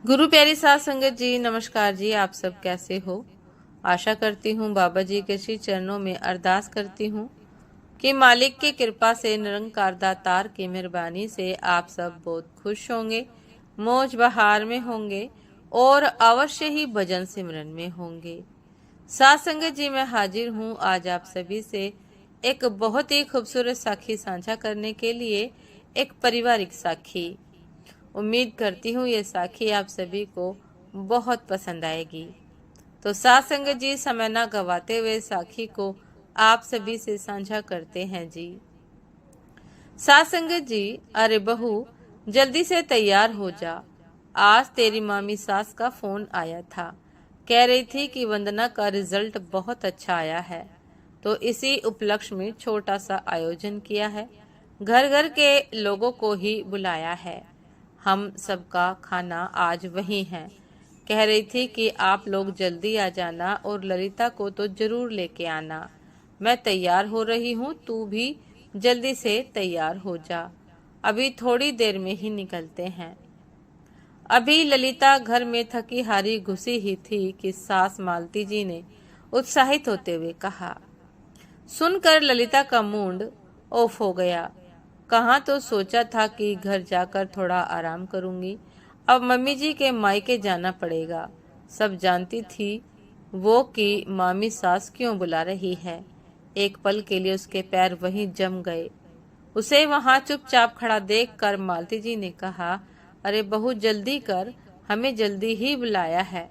गुरु प्यारी साध संगत जी, नमस्कार जी। आप सब कैसे हो? आशा करती हूँ बाबा जी के श्री चरणों में अरदास करती हूँ कि मालिक की कृपा से, निरंकार दातार की मेहरबानी से आप सब बहुत खुश होंगे, मौज बहार में होंगे और अवश्य ही भजन सिमरन में होंगे। साध संगत जी, मैं हाजिर हूँ आज आप सभी से एक बहुत ही खूबसूरत साखी साझा करने के लिए, एक पारिवारिक साखी। उम्मीद करती हूँ ये साखी आप सभी को बहुत पसंद आएगी। तो साथ संगत जी, समय ना गवाते हुए साखी को आप सभी से साझा करते हैं जी। साथ संगत जी, अरे बहू जल्दी से तैयार हो जा, आज तेरी मामी सास का फोन आया था। कह रही थी कि वंदना का रिजल्ट बहुत अच्छा आया है, तो इसी उपलक्ष्य में छोटा सा आयोजन किया है। घर घर के लोगों को ही बुलाया है। हम सबका खाना आज वही है। कह रही थी कि आप लोग जल्दी आ जाना और ललिता को तो जरूर लेके आना। मैं तैयार हो रही हूँ, तू भी जल्दी से तैयार हो जा, अभी थोड़ी देर में ही निकलते हैं। अभी ललिता घर में थकी हारी घुसी ही थी कि सास मालती जी ने उत्साहित होते हुए कहा। सुनकर ललिता का मूड ऑफ हो गया। कहाँ तो सोचा था कि घर जाकर थोड़ा आराम करूंगी, अब मम्मी जी के मायके जाना पड़ेगा। सब जानती थी वो कि मामी सास क्यों बुला रही है। एक पल के लिए उसके पैर वहीं जम गए। उसे वहां चुपचाप खड़ा देखकर मालती जी ने कहा, अरे बहू जल्दी कर, हमें जल्दी ही बुलाया है,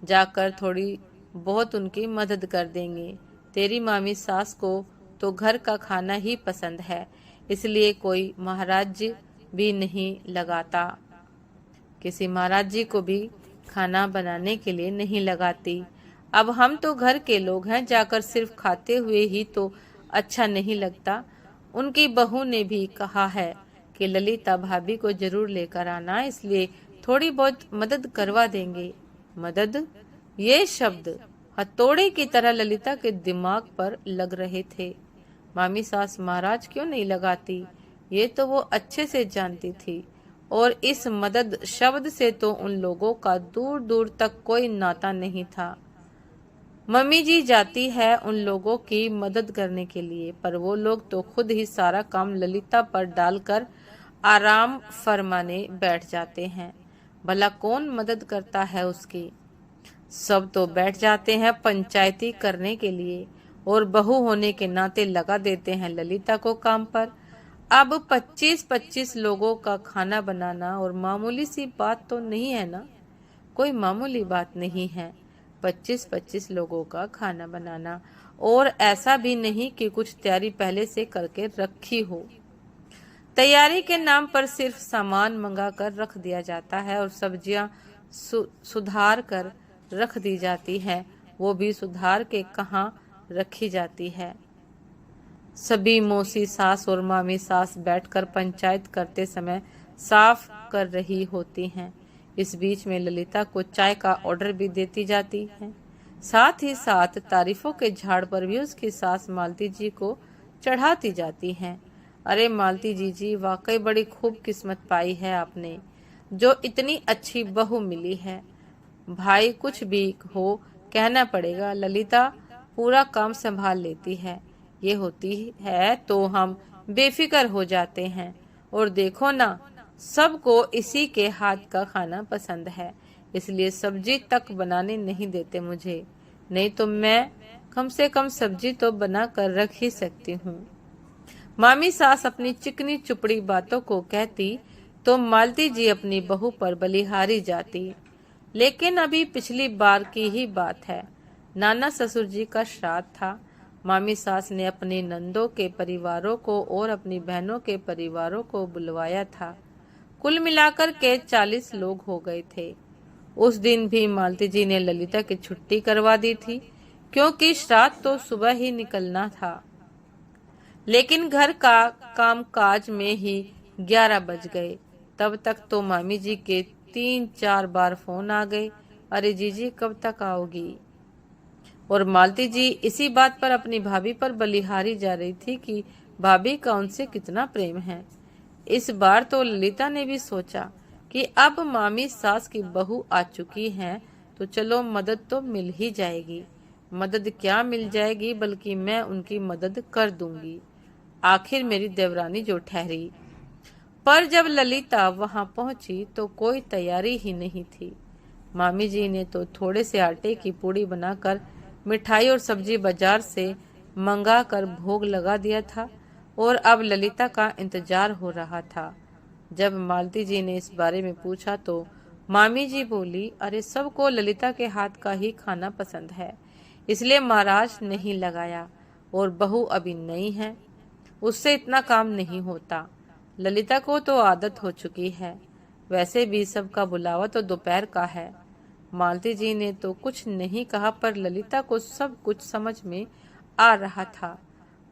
जाकर थोड़ी बहुत उनकी मदद कर देंगे। तेरी मामी सास को तो घर का खाना ही पसंद है, इसलिए कोई महाराज भी नहीं लगाता, किसी महाराज जी को भी खाना बनाने के लिए नहीं लगाती। अब हम तो घर के लोग हैं, जाकर सिर्फ खाते हुए ही तो अच्छा नहीं लगता। उनकी बहू ने भी कहा है कि ललिता भाभी को जरूर लेकर आना, इसलिए थोड़ी बहुत मदद करवा देंगे। मदद, ये शब्द हथौड़े की तरह ललिता के दिमाग पर लग रहे थे। मामी सास महाराज क्यों नहीं लगाती, ये तो वो अच्छे से जानती थी। और इस मदद शब्द से तो उन लोगों का दूर दूर तक कोई नाता नहीं था। मम्मी जी जाती है उन लोगों की मदद करने के लिए, पर वो लोग तो खुद ही सारा काम ललिता पर डालकर आराम फरमाने बैठ जाते हैं। भला कौन मदद करता है उसकी? सब तो बैठ जाते हैं पंचायती करने के लिए और बहू होने के नाते लगा देते हैं ललिता को काम पर। अब 25-25 लोगों का खाना बनाना और मामूली सी बात तो नहीं है ना, कोई मामूली बात नहीं है 25-25 लोगों का खाना बनाना। और ऐसा भी नहीं कि कुछ तैयारी पहले से करके रखी हो। तैयारी के नाम पर सिर्फ सामान मंगा कर रख दिया जाता है और सब्जियां सुधार कर रख दी जाती है, वो भी सुधार के कहाँ रखी जाती है। सभी मौसी सास और मामी सास बैठकर पंचायत करते समय साफ कर रही होती हैं। इस बीच में ललिता को चाय का ऑर्डर भी देती जाती है। साथ ही साथ तारीफों के झाड़ पर भी उसकी सास मालती जी को चढ़ाती जाती हैं। अरे मालती जी, वाकई बड़ी खूब किस्मत पाई है आपने, जो इतनी अच्छी बहू मिली है। भाई कुछ भी हो, कहना पड़ेगा, ललिता पूरा काम संभाल लेती है। ये होती है तो हम बेफिक्र हो जाते हैं। और देखो ना, सबको इसी के हाथ का खाना पसंद है, इसलिए सब्जी तक बनाने नहीं देते मुझे, नहीं तो मैं कम से कम सब्जी तो बना कर रख ही सकती हूँ। मामी सास अपनी चिकनी चुपड़ी बातों को कहती तो मालती जी अपनी बहू पर बलिहारी जाती। लेकिन अभी पिछली बार की ही बात है, नाना ससुर जी का श्राद्ध था। मामी सास ने अपने नंदों के परिवारों को और अपनी बहनों के परिवारों को बुलवाया था। कुल मिलाकर के 40 लोग हो गए थे। उस दिन भी मालती जी ने ललिता की छुट्टी करवा दी थी, क्योंकि श्राद्ध तो सुबह ही निकलना था। लेकिन घर का कामकाज में ही 11 बज गए। तब तक तो मामी जी के 3-4 बार फोन आ गए, अरे जीजी कब तक आओगी? और मालती जी इसी बात पर अपनी भाभी पर बलिहारी जा रही थी कि भाभी का उनसे कितना प्रेम है। इस बार तो ललिता ने भी सोचा कि अब मामी सास की बहू आ चुकी हैं तो चलो मदद तो मिल ही जाएगी। मदद क्या मिल जाएगी, बल्कि मैं उनकी मदद कर दूंगी। आखिर मेरी देवरानी जो ठहरी। पर जब ललिता वहां पहुंची तो कोई तैयारी ही नहीं थी। मामी जी ने तो थोड़े से आटे की पूड़ी बनाकर मिठाई और सब्जी बाजार से मंगा कर भोग लगा दिया था और अब ललिता का इंतजार हो रहा था। जब मालती जी ने इस बारे में पूछा तो मामी जी बोली, अरे सबको ललिता के हाथ का ही खाना पसंद है, इसलिए महाराज नहीं लगाया। और बहू अभी नई है, उससे इतना काम नहीं होता। ललिता को तो आदत हो चुकी है। वैसे भी सबका बुलावा तो दोपहर का है। मालती जी ने तो कुछ नहीं कहा, पर ललिता को सब कुछ समझ में आ रहा था।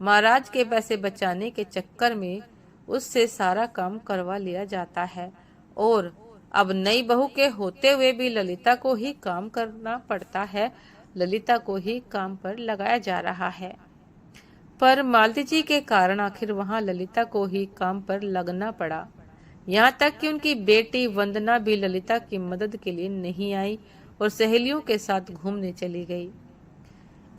महाराज के पैसे बचाने के चक्कर में उससे सारा काम करवा लिया जाता है और अब नई बहू के होते हुए भी ललिता को ही काम करना पड़ता है। ललिता को ही काम पर लगाया जा रहा है। पर मालती जी के कारण आखिर वहां ललिता को ही काम पर लगना पड़ा। यहाँ तक कि उनकी बेटी वंदना भी ललिता की मदद के लिए नहीं आई और सहेलियों के साथ घूमने चली गई।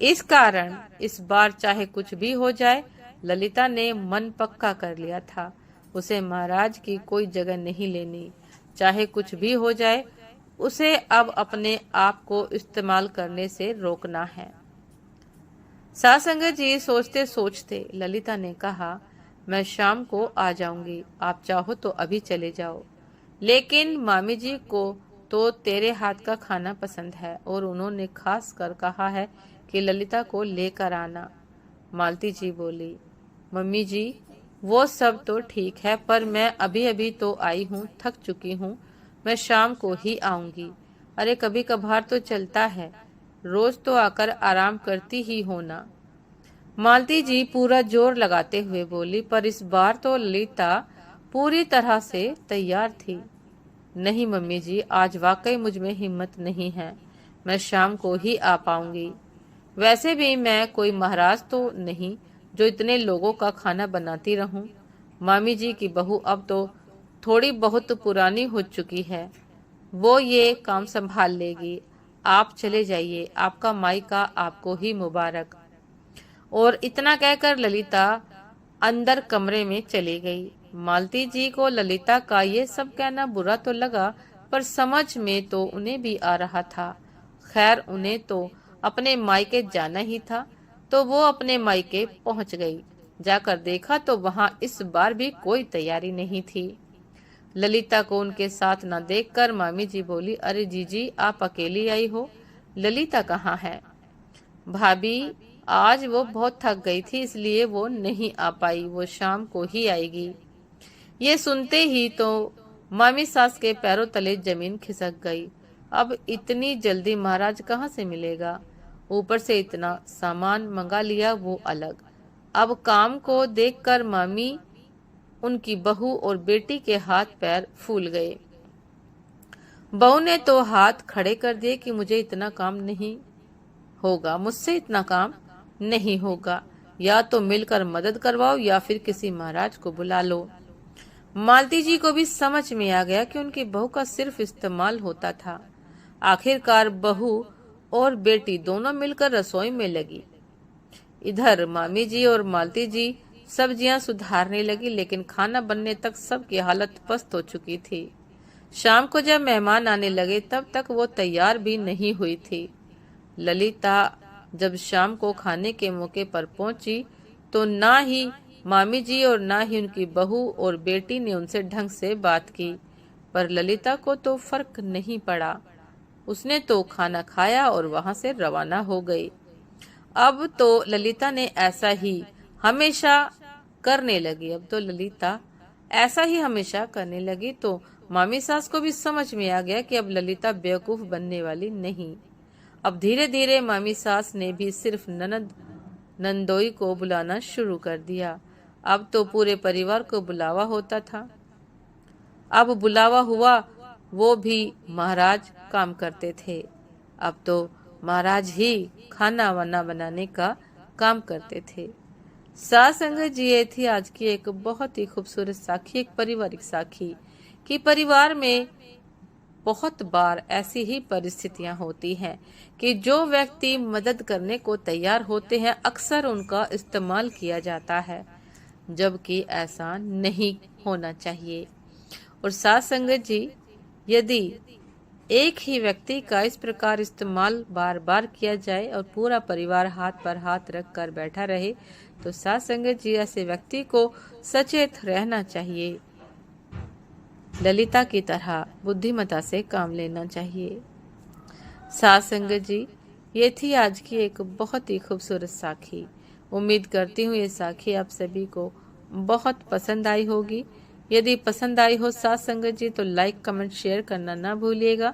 इस कारण इस बार चाहे कुछ भी हो जाए, ललिता ने मन पक्का कर लिया था। उसे महाराज की कोई जगह नहीं लेनी। चाहे कुछ भी हो जाए, उसे अब अपने आप को इस्तेमाल करने से रोकना है। सासंगत जी सोचते सोचते ललिता ने कहा, मैं शाम को आ जाऊंगी, आप चाहो तो अभी चले जाओ। लेकिन मामी जी को तो तेरे हाथ का खाना पसंद है और उन्होंने खास कर कहा है कि ललिता को लेकर आना। मालती जी बोली, मम्मी जी वो सब तो ठीक है, पर मैं अभी अभी तो आई हूँ, थक चुकी हूँ, मैं शाम को ही आऊंगी। अरे कभी कभार तो चलता है, रोज तो आकर आराम करती ही हो ना। मालती जी पूरा जोर लगाते हुए बोली, पर इस बार तो ललिता पूरी तरह से तैयार थी। नहीं मम्मी जी, आज वाकई मुझ में हिम्मत नहीं है, मैं शाम को ही आ पाऊंगी। वैसे भी मैं कोई महाराज तो नहीं जो इतने लोगों का खाना बनाती रहूं। मामी जी की बहू अब तो थोड़ी बहुत पुरानी हो चुकी है, वो ये काम संभाल लेगी। आप चले जाइए, आपका मायका आपको ही मुबारक। और इतना कहकर ललिता अंदर कमरे में चली गई। मालती जी को ललिता का ये सब कहना बुरा तो लगा, पर समझ में तो उन्हें भी आ रहा था। खैर उन्हें तो अपने मायके जाना ही था, तो वो अपने मायके पहुंच गई। जाकर देखा तो वहां इस बार भी कोई तैयारी नहीं थी। ललिता को उनके साथ न देखकर मामी जी बोली, अरे जीजी आप अकेली आई हो, ललिता कहाँ है? भाभी आज वो बहुत थक गई थी, इसलिए वो नहीं आ पाई, वो शाम को ही आएगी। ये सुनते ही तो मामी सास के पैरों तले जमीन खिसक गई। अब इतनी जल्दी महाराज कहाँ से मिलेगा? ऊपर से इतना सामान मंगा लिया वो अलग। अब काम को देखकर मामी, उनकी बहू और बेटी के हाथ पैर फूल गए। बहू ने तो हाथ खड़े कर दिए कि मुझे इतना काम नहीं होगा, मुझसे इतना काम नहीं होगा, या तो मिलकर मदद करवाओ या फिर किसी महाराज को बुला लो। मालती जी को भी समझ में आ गया कि उनकी बहू का सिर्फ इस्तेमाल होता था। आखिरकार बहू और बेटी दोनों मिलकर रसोई में लगी। इधर मामी जी और मालती जी सब्जियां सुधारने लगी, लेकिन खाना बनने तक सबकी हालत पस्त हो चुकी थी। शाम को जब मेहमान आने लगे तब तक वो तैयार भी नहीं हुई थी। ललिता जब शाम को खाने के मौके पर पहुंची तो ना ही मामी जी और ना ही उनकी बहू और बेटी ने उनसे ढंग से बात की। पर ललिता को तो फर्क नहीं पड़ा, उसने तो खाना खाया और वहां से रवाना हो गई। अब तो ललिता ने ऐसा ही हमेशा करने लगी। अब तो ललिता ऐसा ही हमेशा करने लगी तो मामी सास को भी समझ में आ गया कि अब ललिता बेवकूफ बनने वाली नहीं। अब धीरे धीरे मामी सास ने भी सिर्फ ननद नंदोई को बुलाना शुरू कर दिया। अब तो पूरे परिवार को बुलावा होता था। अब बुलावा हुआ, वो भी महाराज काम करते थे। अब तो महाराज ही खाना वाना बनाने का काम करते थे। सास संगत जी, ये थी आज की एक बहुत ही खूबसूरत साखी, एक पारिवारिक साखी। कि परिवार में बहुत बार ऐसी ही परिस्थितियां होती हैं कि जो व्यक्ति मदद करने को तैयार होते हैं अक्सर उनका इस्तेमाल किया जाता है, जबकि ऐसा नहीं होना चाहिए। और साथ संगत जी, यदि एक ही व्यक्ति का इस प्रकार इस्तेमाल बार बार किया जाए और पूरा परिवार हाथ पर हाथ रख कर बैठा रहे, तो साथ संगत जी ऐसे व्यक्ति को सचेत रहना चाहिए। ललिता की तरह बुद्धिमता से काम लेना चाहिए। साथ संगत जी, ये थी आज की एक बहुत ही खूबसूरत साखी। उम्मीद करती हूँ ये साखी आप सभी को बहुत पसंद आई होगी। यदि पसंद आई हो साथ संगत जी तो लाइक कमेंट शेयर करना ना भूलिएगा।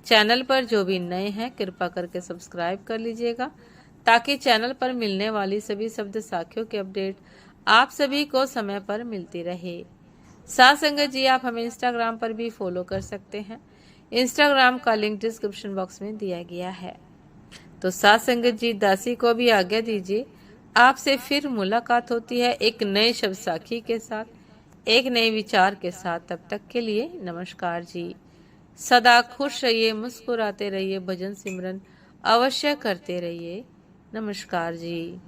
चैनल पर जो भी नए हैं कृपा करके सब्सक्राइब कर लीजिएगा, ताकि चैनल पर मिलने वाली सभी शब्द साखियों के अपडेट आप सभी को समय पर मिलती रहे। साथ संगत जी, आप हमें इंस्टाग्राम पर भी फॉलो कर सकते हैं। इंस्टाग्राम का लिंक डिस्क्रिप्शन बॉक्स में दिया गया है। तो साथ संगत जी, दासी को भी आज्ञा दीजिए। आपसे फिर मुलाकात होती है एक नए शब्द साखी के साथ, एक नए विचार के साथ। तब तक के लिए नमस्कार जी। सदा खुश रहिए, मुस्कुराते रहिए, भजन सिमरन अवश्य करते रहिए। नमस्कार जी।